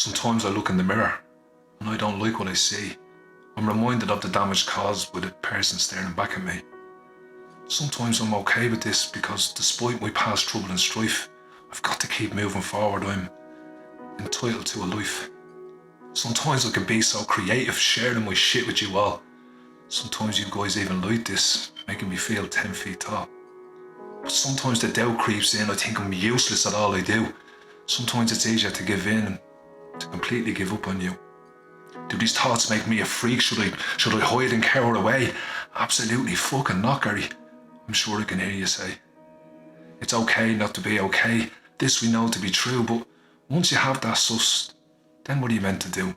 Sometimes I look in the mirror and I don't like what I see. I'm reminded of the damage caused by the person staring back at me. Sometimes I'm okay with this because despite my past trouble and strife, I've got to keep moving forward. I'm entitled to a life. Sometimes I can be so creative sharing my shit with you all. Sometimes you guys even like this, making me feel 10 feet tall. But sometimes the doubt creeps in, I think I'm useless at all I do. Sometimes it's easier to give in and to completely give up on you. Do these thoughts make me a freak? Should I hide and cower away? Absolutely fucking not, Gary. I'm sure I can hear you say. It's okay not to be okay. This we know to be true, but once you have that sussed, then what are you meant to do?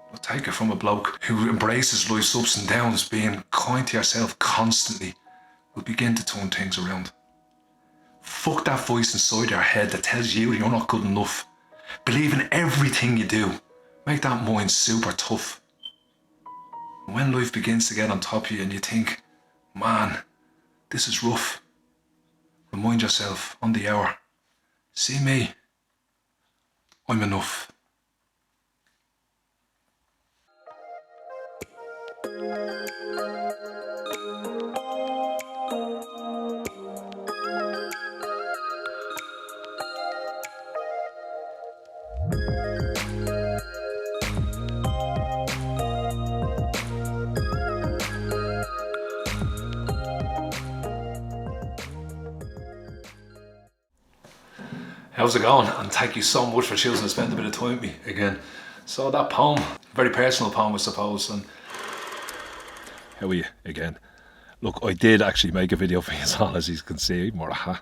Well, take it from a bloke who embraces life's ups and downs, being kind to yourself constantly will begin to turn things around. Fuck that voice inside your head that tells you you're not good enough. Believe in everything you do. Make that mind super tough. When life begins to get on top of you and you think, man, this is rough, remind yourself on the hour, see me, I'm enough. How's it going? And thank you so much for choosing to spend a bit of time with me again. So that poem, very personal poem I suppose, and how are you again? Look, I did actually make a video for you all, as you can see, more a hat.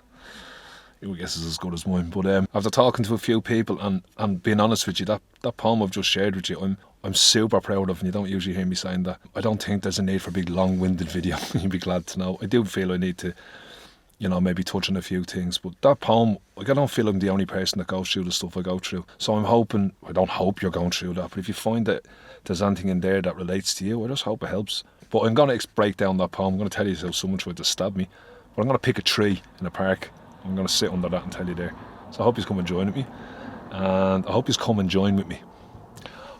I guess it's as good as mine, but after talking to a few people and being honest with you, that poem I've just shared with you, I'm super proud of, and you don't usually hear me saying that. I don't think there's a need for a big long-winded video, you'd be glad to know. I do feel I need to, you know, maybe touch on a few things, but that poem, like, I don't feel I'm the only person that goes through the stuff I go through. So I'm hoping, I don't hope you're going through that, but if you find that there's anything in there that relates to you, I just hope it helps. But I'm going to break down that poem. I'm going to tell you how someone tried to stab me, but I'm going to pick a tree in a park. I'm going to sit under that and tell you there. So I hope you come and join with me, and I hope you come and join with me.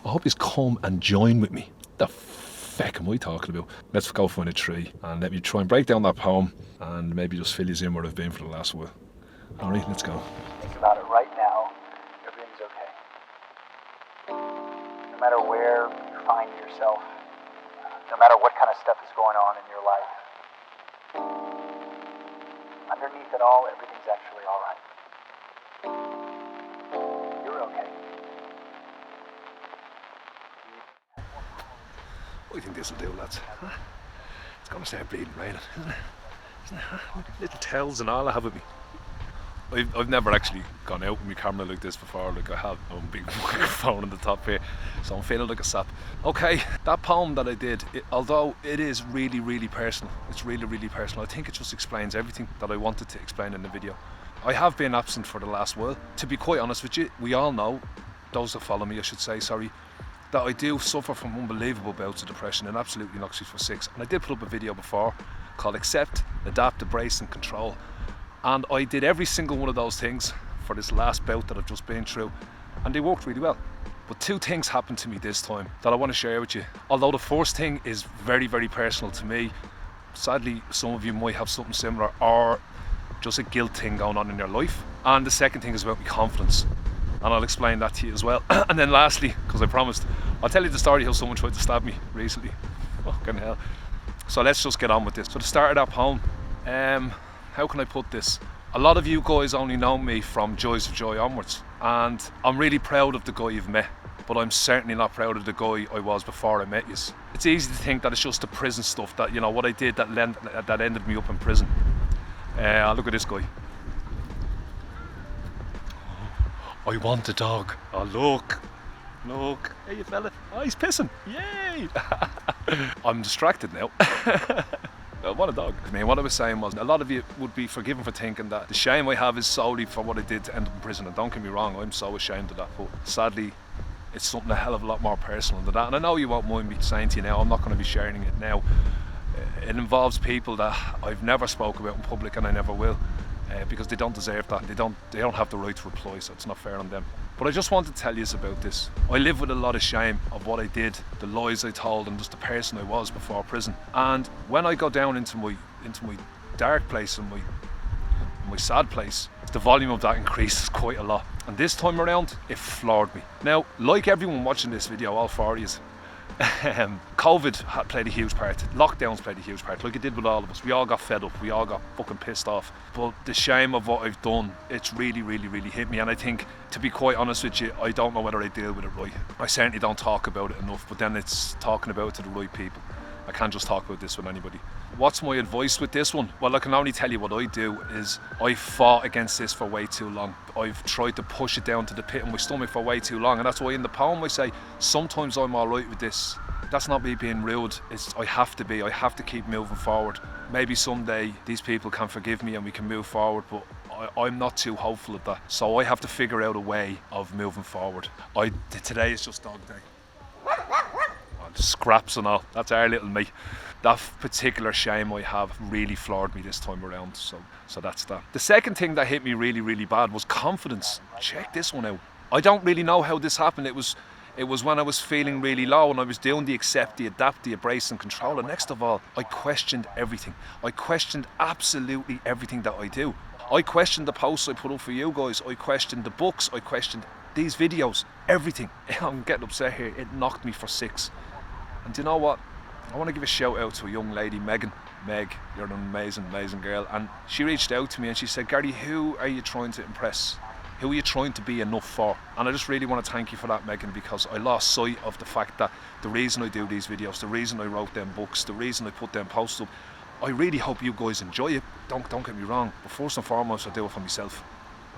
I hope you come and join with me. The feck am I talking about? Let's go find a tree and let me try and break down that poem and maybe just fill you in where I've been for the last while. Alright, let's go. Think about it right now. Everything's okay. No matter where you find yourself, no matter what kind of stuff is going on in your life, underneath it all, everything's actually alright. You're okay. What do you think this will do, lads? Huh? It's going to start bleeding raining, isn't it? Little towels and all I have with me. I've never actually gone out with my camera like this before. Like, I have a big microphone on the top here, so I'm feeling like a sap. Okay, that poem that I did, although it is really, really personal, it's really, really personal, I think it just explains everything that I wanted to explain in the video. I have been absent for the last while. To be quite honest with you, we all know, those that follow me I should say, sorry, that I do suffer from unbelievable bouts of depression and absolutely knocks you for six. And I did put up a video before called Accept, Adapt, Embrace and Control. And I did every single one of those things for this last bout that I've just been through, and they worked really well. But two things happened to me this time that I want to share with you. Although the first thing is very, very personal to me, sadly some of you might have something similar or just a guilt thing going on in your life. And the second thing is about my confidence, and I'll explain that to you as well. And then lastly, because I promised, I'll tell you the story how someone tried to stab me recently. Fucking hell. So let's just get on with this. So to start that poem, how can I put this? A lot of you guys only know me from Joys of Joy onwards, and I'm really proud of the guy you've met, but I'm certainly not proud of the guy I was before I met you. It's easy to think that it's just the prison stuff, that, you know, what I did that ended me up in prison. Look at this guy. I want a dog. Oh, look. Hey, you fella. Oh, he's pissing. Yay! I'm distracted now. I want a dog. I mean, what I was saying was, a lot of you would be forgiven for thinking that the shame I have is solely for what I did to end up in prison. And don't get me wrong, I'm so ashamed of that. But sadly, it's something a hell of a lot more personal than that. And I know you won't mind me saying to you now, I'm not going to be sharing it now. It involves people that I've never spoke about in public, and I never will. because they don't deserve that. They don't have the right to reply, so it's not fair on them. But I just want to tell you about this. I live with a lot of shame of what I did, the lies I told, and just the person I was before prison. And when I go down into my dark place and my sad place, the volume of that increases quite a lot. And this time around, it floored me. Now, like everyone watching this video, all four of you, COVID had played a huge part. Lockdowns played a huge part, like it did with all of us. We all got fed up, we all got fucking pissed off. But the shame of what I've done, it's really, really, really hit me. And I think, to be quite honest with you, I don't know whether I deal with it right. I certainly don't talk about it enough, but then it's talking about it to the right people. I can't just talk about this with anybody. What's my advice with this one? Well, I can only tell you what I do is I fought against this for way too long. I've tried to push it down to the pit of my stomach for way too long, and that's why in the poem I say, sometimes I'm all right with this. That's not me being rude, I have to keep moving forward. Maybe someday these people can forgive me and we can move forward, but I'm not too hopeful of that. So I have to figure out a way of moving forward. Today is just dog day. Scraps and all, that's our little mate. That particular shame I have really floored me this time around, so that's that. The second thing that hit me really, really bad was confidence. Check this one out. I don't really know how this happened. It was when I was feeling really low and I was doing the accept, the adapt, the embrace and control, and next of all, I questioned everything. I questioned absolutely everything that I do. I questioned the posts I put up for you guys, I questioned the books, I questioned these videos, everything. I'm getting upset here, it knocked me for 6. And do you know what? I want to give a shout out to a young lady, Megan. Meg, you're an amazing, amazing girl. And she reached out to me and she said, Gary, who are you trying to impress? Who are you trying to be enough for? And I just really want to thank you for that, Megan, because I lost sight of the fact that the reason I do these videos, the reason I wrote them books, the reason I put them posts up, I really hope you guys enjoy it. Don't get me wrong, but first and foremost, I do it for myself.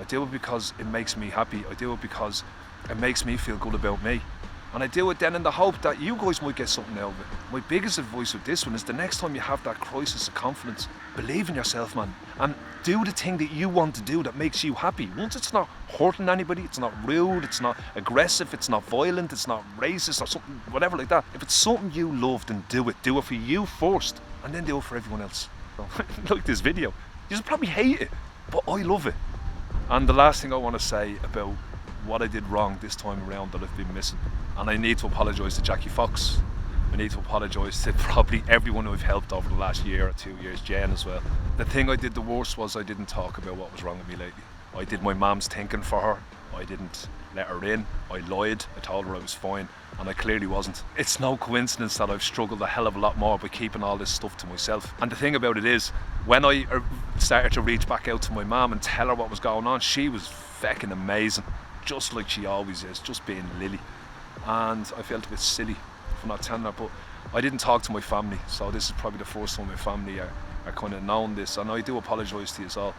I do it because it makes me happy. I do it because it makes me feel good about me. And I do it then in the hope that you guys might get something out of it. My biggest advice with this one is the next time you have that crisis of confidence, believe in yourself, man, and do the thing that you want to do that makes you happy. Once it's not hurting anybody, it's not rude, it's not aggressive, it's not violent, it's not racist or something, whatever like that. If it's something you love, then do it. Do it for you first, and then do it for everyone else. So, like this video, you probably hate it, but I love it. And the last thing I want to say about what I did wrong this time around that I've been missing, and I need to apologise to Jackie Fox. I need to apologise to probably everyone who I've helped over the last year or 2 years, Jen as well. The thing I did the worst was I didn't talk about what was wrong with me lately. I did my mum's thinking for her. I didn't let her in. I lied. I told her I was fine, and I clearly wasn't. It's no coincidence that I've struggled a hell of a lot more by keeping all this stuff to myself. And the thing about it is, when I started to reach back out to my mum and tell her what was going on, she was feckin' amazing, just like she always is, just being Lily. And I felt a bit silly for not telling her, but I didn't talk to my family, so this is probably the first time my family are kind of knowing this, and I do apologise to you all,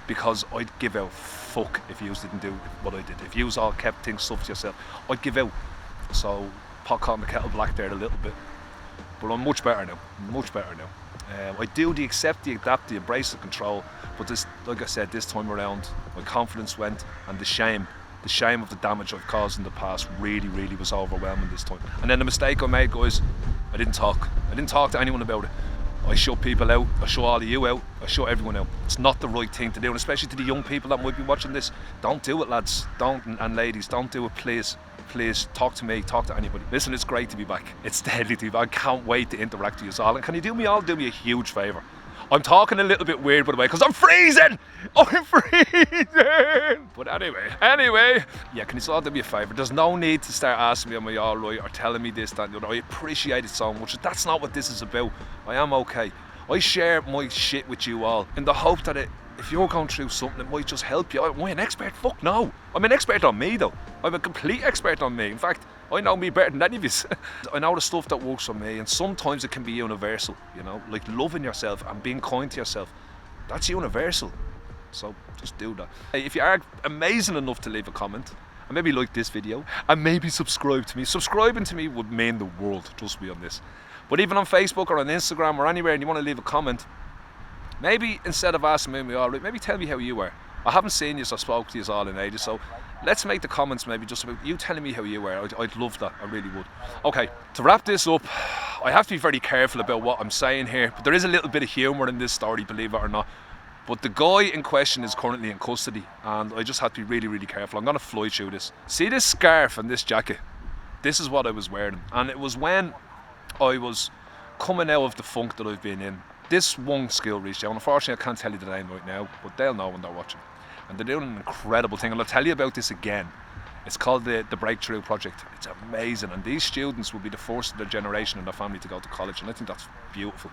because I'd give out fuck if you didn't do what I did. If you all kept things stuff to yourself, I'd give out. So pot caught the kettle black there a little bit, but I'm much better now, I do the accept, the adapt, the embrace, the control, but this, like I said, this time around my confidence went, and the shame of the damage I've caused in the past really, really was overwhelming this time. And then the mistake I made, guys, I didn't talk to anyone about it. I shut people out, I shut all of you out, I shut everyone out. It's not the right thing to do, and especially to the young people that might be watching this. Don't do it, lads, and ladies, don't do it, please. Please, talk to me, talk to anybody. Listen, it's great to be back. It's deadly to be back. I can't wait to interact with you all. And can you do me a huge favour? I'm talking a little bit weird, by the way, because I'm freezing! I'm freezing! But anyway, yeah, can you all do me a favour? There's no need to start asking me, am I alright, or telling me this, that, and the other. I appreciate it so much. That's not what this is about. I am okay. I share my shit with you all in the hope that if you're going through something, it might just help you. Am I an expert? Fuck no. I'm an expert on me, though. I'm a complete expert on me. In fact, I know me better than any of you. I know the stuff that works for me, and sometimes it can be universal, you know, like loving yourself and being kind to yourself. That's universal. So just do that. Hey, if you are amazing enough to leave a comment, and maybe like this video, and maybe subscribe to me. Subscribing to me would mean the world, trust me on this. But even on Facebook or on Instagram or anywhere, and you want to leave a comment, maybe instead of asking me all right, maybe tell me how you are. I haven't seen you or spoke to you all in ages, so let's make the comments maybe just about you telling me how you were. I'd love that, I really would. Okay, to wrap this up, I have to be very careful about what I'm saying here, but there is a little bit of humour in this story, believe it or not. But the guy in question is currently in custody, and I just had to be really, really careful. I'm going to fly through this. See this scarf and this jacket? This is what I was wearing, and it was when I was coming out of the funk that I've been in. This one skill reached out. Unfortunately, I can't tell you the name right now, but they'll know when they're watching. And they're doing an incredible thing, and I'll tell you about this again. It's called the Breakthrough Project. It's amazing, and these students will be the first of their generation and their family to go to college, and I think that's beautiful.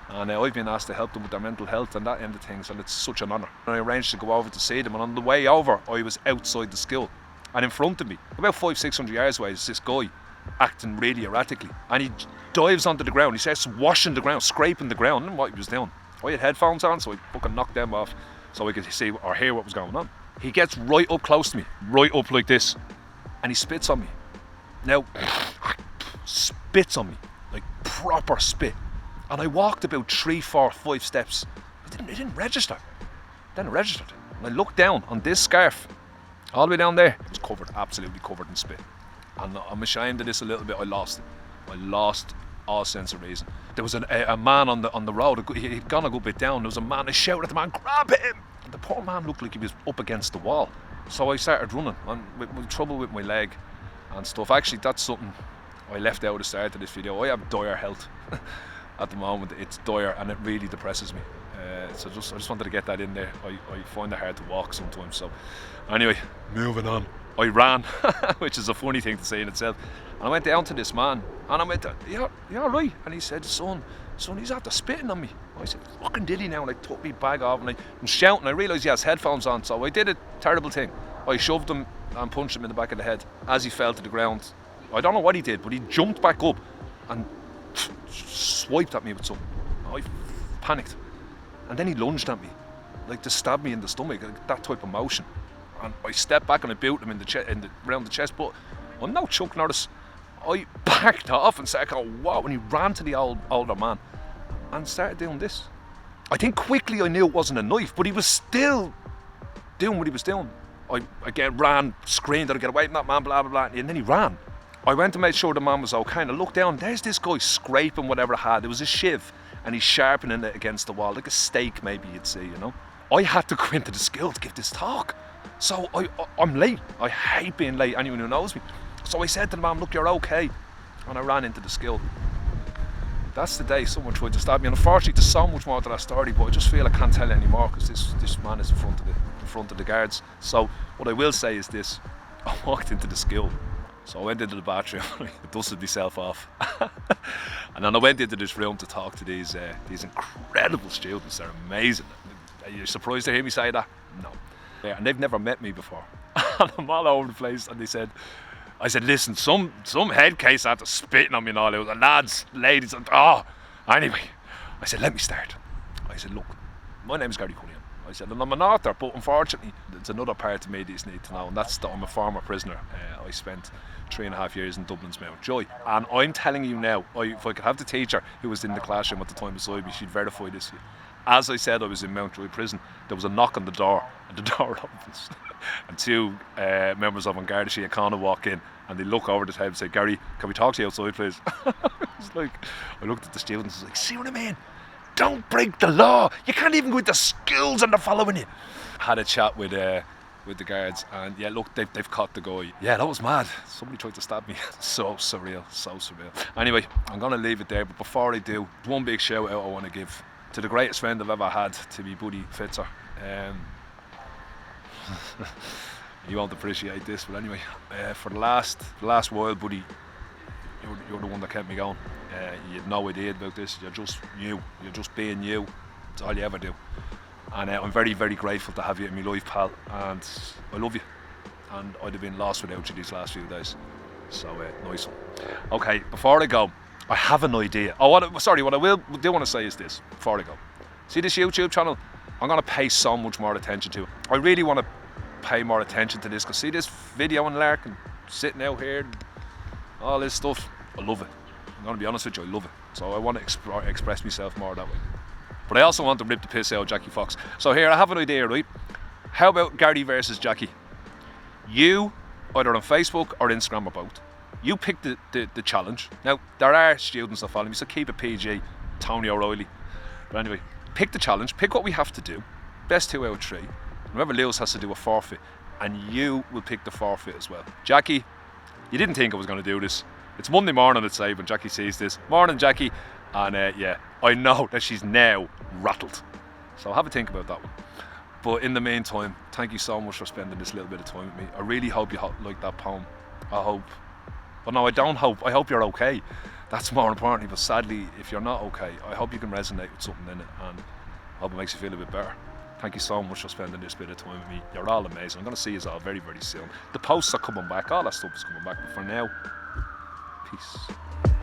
And I've been asked to help them with their mental health and that end of things, and it's such an honour. And I arranged to go over to see them, and on the way over I was outside the school, and in front of me, about 500-600 yards away, is this guy acting really erratically, and he dives onto the ground. He starts washing the ground, scraping the ground. And what he was doing, I had headphones on, so I fucking knocked them off so I could see or hear what was going on. He gets right up close to me, right up like this, and he spits on me. Now, spits on me, like proper spit. And I walked about 3, 4, 5 steps. It didn't register. Then it registered. And I looked down on this scarf, all the way down there. It was covered, absolutely covered in spit. And I'm ashamed of this a little bit. I lost it. I lost all sense of reason. There was a man on the road. He'd gone a good bit down. There was a man. I shouted at the man, "Grab him!" And the poor man looked like he was up against the wall. So I started running, and with trouble with my leg and stuff. Actually, that's something I left out at the start of this video. I have dire health. At the moment, it's dire, and it really depresses me. So I just wanted to get that in there. I find it hard to walk sometimes. So anyway, moving on. I ran, which is a funny thing to say in itself. And I went down to this man, and I went, "Yeah, all right?" And he said, son, he's after spitting on me." I said, "Fucking did he now?" And I took my bag off, and I'm shouting. I realised he has headphones on, so I did a terrible thing. I shoved him and punched him in the back of the head. As he fell to the ground, I don't know what he did, but he jumped back up and swiped at me with something. I panicked, and then he lunged at me, like to stab me in the stomach, like that type of motion. And I stepped back and I built him around the chest, but I'm no Chuck Norris. I backed off and started going, "Wow!" And he ran to the older man and started doing this. I think quickly I knew it wasn't a knife, but he was still doing what he was doing. I again ran, screamed that I'd get away from that man, blah blah blah, and then he ran. I went to make sure the man was okay, and I looked down, there's this guy scraping whatever it had. It was a shiv, and he's sharpening it against the wall, like a steak maybe you'd see, you know. I had to go into the school to give this talk. So I'm late. I hate being late, anyone who knows me. So I said to the man, "Look, you're okay." And I ran into the school. That's the day someone tried to stab me. And unfortunately, there's so much more to that story, but I just feel I can't tell anymore because this man is in front of the guards. So what I will say is this. I walked into the school. So I went into the bathroom, I dusted myself off. And then I went into this room to talk to these incredible students. They're amazing. Are you surprised to hear me say that? No. And they've never met me before. And I'm all over the place, and I said, "Listen, some head case after spitting on me and all, it was lads, ladies, and anyway." I said, "Let me start." I said, "Look, my name's Gary Cunningham." I said, "And I'm an author, but unfortunately, there's another part of me that you need to know, and that's that I'm a former prisoner. I spent 3.5 years in Dublin's Mountjoy. And I'm telling you now, if I could have the teacher who was in the classroom at the time beside me, she'd verify this. As I said, I was in Mountjoy prison. There was a knock on the door, and the door opens. And 2 members of Garda Síochána walk in, and they look over the table and say, "Gary, can we talk to you outside, please?" It's like, I looked at the students and was like, "See what I mean? Don't break the law. You can't even go into schools and they're following you." Had a chat with the guards, and yeah, look, they've caught the guy. Yeah, that was mad. Somebody tried to stab me. So surreal, so surreal. Anyway, I'm going to leave it there, but before I do, one big shout out I want to give to the greatest friend I've ever had, to me buddy Fitzer. You won't appreciate this, but anyway, for the last while, buddy, you're the one that kept me going. You had no idea about this. You're just you. You're just being you. It's all you ever do. And I'm very, very grateful to have you in my life, pal. And I love you. And I'd have been lost without you these last few days. So nice one. Okay, before I go, I have an idea. What I do want to say is this before I go. See this YouTube channel? I'm going to pay so much more attention to it. I really want to pay more attention to this, because see this video and lark and sitting out here and all this stuff, I love it. I'm going to be honest with you, I love it. So I want to express myself more that way. But I also want to rip the piss out of Jackie Fox. So here, I have an idea, right? How about Gary versus Jackie? You, either on Facebook or Instagram or both, you pick the challenge. Now, there are students that follow me, so keep it PG, Tony O'Reilly. But anyway, pick the challenge, pick what we have to do. best 2 out of 3. Whoever loses has to do a forfeit, and you will pick the forfeit as well. Jackie, you didn't think I was going to do this. It's Monday morning, let's say, when Jackie sees this. Morning, Jackie. And yeah, I know that she's now rattled. So have a think about that one. But in the meantime, thank you so much for spending this little bit of time with me. I really hope you like that poem. I hope. Well, no, I don't hope. I hope you're okay. That's more important. But sadly, if you're not okay, I hope you can resonate with something in it, and I hope it makes you feel a bit better. Thank you so much for spending this bit of time with me. You're all amazing. I'm going to see you all very, very soon. The posts are coming back. All that stuff is coming back. But for now, peace.